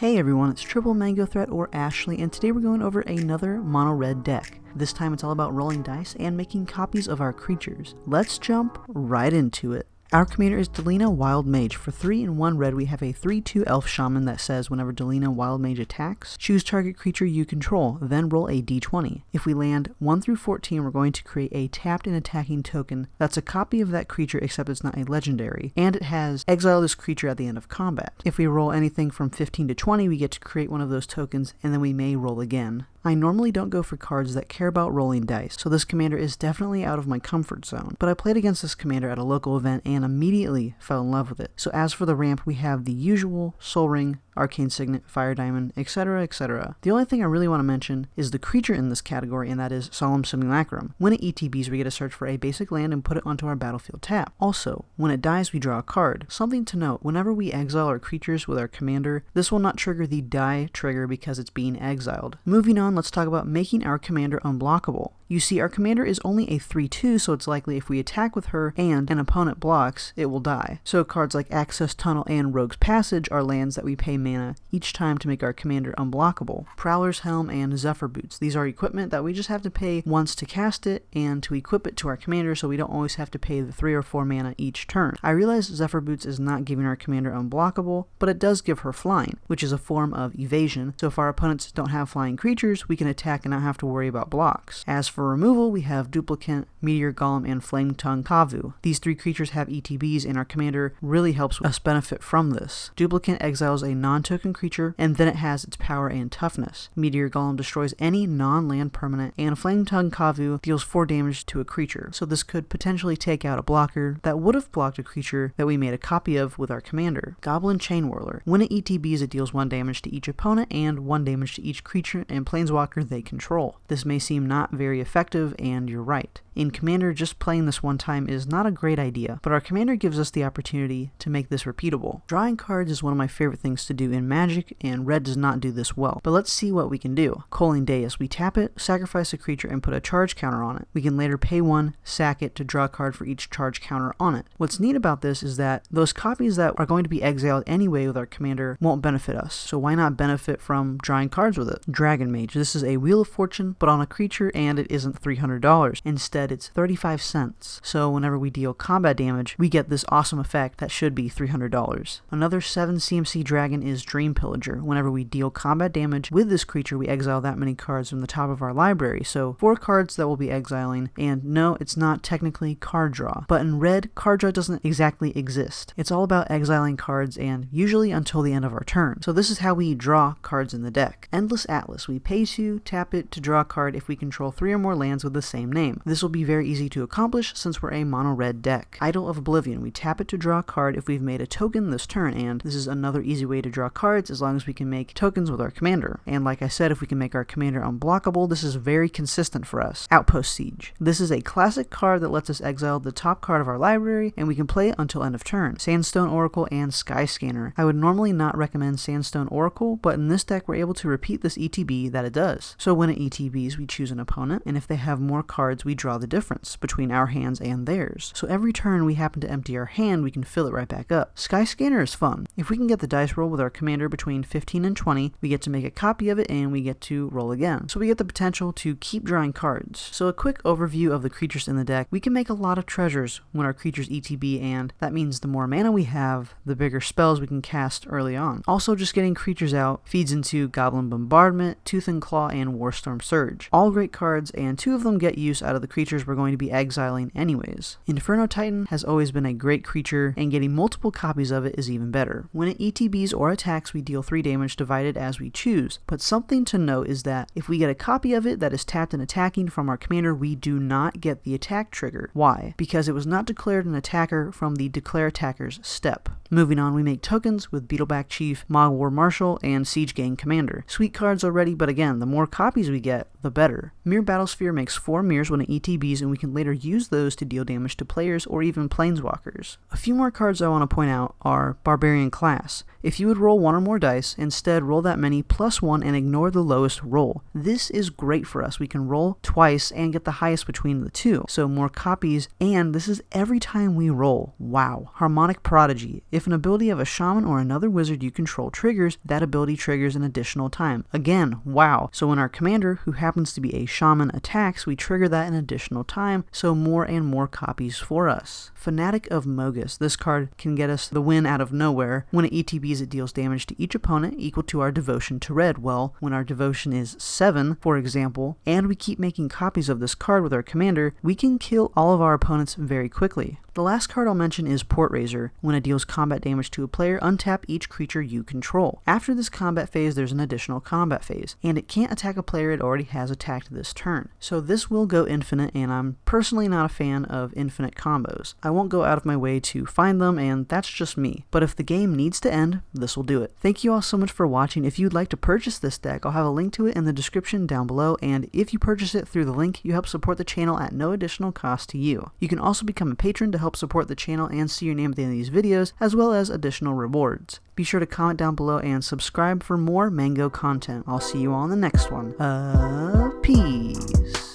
Hey everyone, it's Triple Mango Threat or Ashley, and today we're going over another mono red deck. This time it's all about rolling dice and making copies of our creatures. Let's jump right into it. Our commander is Delina Wild Mage. For 3 and 1 red, we have a 3/2 Elf Shaman that says whenever Delina Wild Mage attacks, choose target creature you control, then roll a d20. If we land 1 through 14, we're going to create a tapped and attacking token that's a copy of that creature except it's not a legendary, and it has exile this creature at the end of combat. If we roll anything from 15 to 20, we get to create one of those tokens, and then we may roll again. I normally don't go for cards that care about rolling dice, so this commander is definitely out of my comfort zone, but I played against this commander at a local event and immediately fell in love with it. So as for the ramp, we have the usual Soul Ring, Arcane Signet, Fire Diamond, etc, etc. The only thing I really want to mention is the creature in this category, and that is Solemn Simulacrum. When it ETBs, we get to search for a basic land and put it onto our battlefield tap. Also, when it dies, we draw a card. Something to note, whenever we exile our creatures with our commander, this will not trigger the die trigger because it's being exiled. Moving on, let's talk about making our commander unblockable. You see, our commander is only a 3/2, so it's likely if we attack with her and an opponent blocks, it will die. So cards like Access Tunnel and Rogue's Passage are lands that we pay mana each time to make our commander unblockable. Prowler's Helm and Zephyr Boots. These are equipment that we just have to pay once to cast it and to equip it to our commander, so we don't always have to pay the 3 or 4 mana each turn. I realize Zephyr Boots is not giving our commander unblockable, but it does give her flying, which is a form of evasion, so if our opponents don't have flying creatures, we can attack and not have to worry about blocks. As for removal, we have Duplicant, Meteor Golem, and Flame Tongue Kavu. These 3 creatures have ETBs, and our commander really helps us benefit from this. Duplicant exiles a non-token creature, and then it has its power and toughness. Meteor Golem destroys any non-land permanent, and Flame Tongue Kavu deals 4 damage to a creature, so this could potentially take out a blocker that would have blocked a creature that we made a copy of with our commander. Goblin Chain Whirler. When it ETBs, it deals 1 damage to each opponent and 1 damage to each creature and planeswalker they control. This may seem not very effective, and you're right. In Commander, just playing this one time is not a great idea, but our commander gives us the opportunity to make this repeatable. Drawing cards is one of my favorite things to do in Magic, and red does not do this well, but let's see what we can do. Coaling Deus. We tap it, sacrifice a creature, and put a charge counter on it. We can later pay 1, sack it to draw a card for each charge counter on it. What's neat about this is that those copies that are going to be exiled anyway with our commander won't benefit us, so why not benefit from drawing cards with it? Dragon Mage. This is a Wheel of Fortune, but on a creature, and it isn't $300. Instead, it's 35 cents. So whenever we deal combat damage, we get this awesome effect that should be $300. Another 7 CMC dragon is Dream Pillager. Whenever we deal combat damage with this creature, we exile that many cards from the top of our library. So 4 cards that we'll be exiling, and no, it's not technically card draw. But in red, card draw doesn't exactly exist. It's all about exiling cards, and usually until the end of our turn. So this is how we draw cards in the deck. Endless Atlas. We pay 2, tap it to draw a card if we control 3 or more lands with the same name. This will be very easy to accomplish since we're a mono red deck. Idol of Oblivion. We tap it to draw a card if we've made a token this turn, and this is another easy way to draw cards as long as we can make tokens with our commander. And like I said, if we can make our commander unblockable, this is very consistent for us. Outpost Siege. This is a classic card that lets us exile the top card of our library, and we can play it until end of turn. Sandstone Oracle and Sky Scanner. I would normally not recommend Sandstone Oracle, but in this deck we're able to repeat this ETB that it does. So when it ETBs, we choose an opponent, and if they have more cards, we draw the difference between our hands and theirs. So every turn we happen to empty our hand, we can fill it right back up. Sky Scanner is fun. If we can get the dice roll with our commander between 15 and 20, we get to make a copy of it and we get to roll again. So we get the potential to keep drawing cards. So a quick overview of the creatures in the deck. We can make a lot of treasures when our creatures ETB, and that means the more mana we have, the bigger spells we can cast early on. Also, just getting creatures out feeds into Goblin Bombardment, Tooth and Claw, and Warstorm Surge. All great cards, and 2 of them get use out of the creatures we're going to be exiling anyways. Inferno Titan has always been a great creature, and getting multiple copies of it is even better. When it ETBs or attacks, we deal 3 damage divided as we choose, but something to note is that if we get a copy of it that is tapped and attacking from our commander, we do not get the attack trigger. Why? Because it was not declared an attacker from the Declare Attacker's step. Moving on, we make tokens with Beetleback Chief, Mogwar Marshal, and Siege Gang Commander. Sweet cards already, but again, the more copies we get, the better. Mirror Battlesphere makes 4 mirrors when it ETBs, and we can later use those to deal damage to players or even planeswalkers. A few more cards I want to point out are Barbarian Class. If you would roll 1 or more dice, instead roll that many plus 1 and ignore the lowest roll. This is great for us. We can roll twice and get the highest between the two, so more copies, and this is every time we roll. Wow. Harmonic Prodigy. If an ability of a shaman or another wizard you control triggers, that ability triggers an additional time. Again, wow. So when our commander, who happens to be a shaman, attacks, we trigger that an additional time, so more and more copies for us. Fanatic of Mogus. This card can get us the win out of nowhere. When it ETBs, it deals damage to each opponent equal to our devotion to red. Well, when our devotion is 7, for example, and we keep making copies of this card with our commander, we can kill all of our opponents very quickly. The last card I'll mention is Portraiser. When it deals combat damage to a player, untap each creature you control. After this combat phase, there's an additional combat phase, and it can't attack a player it already has attacked this turn. So this will go infinite, and I'm personally not a fan of infinite combos. I won't go out of my way to find them, and that's just me. But if the game needs to end, this will do it. Thank you all so much for watching. If you'd like to purchase this deck, I'll have a link to it in the description down below, and if you purchase it through the link, you help support the channel at no additional cost to you. You can also become a patron to help support the channel and see your name at the end of these videos, as well as additional rewards. Be sure to comment down below and subscribe for more Mango content. I'll see you all in the next one. Peace.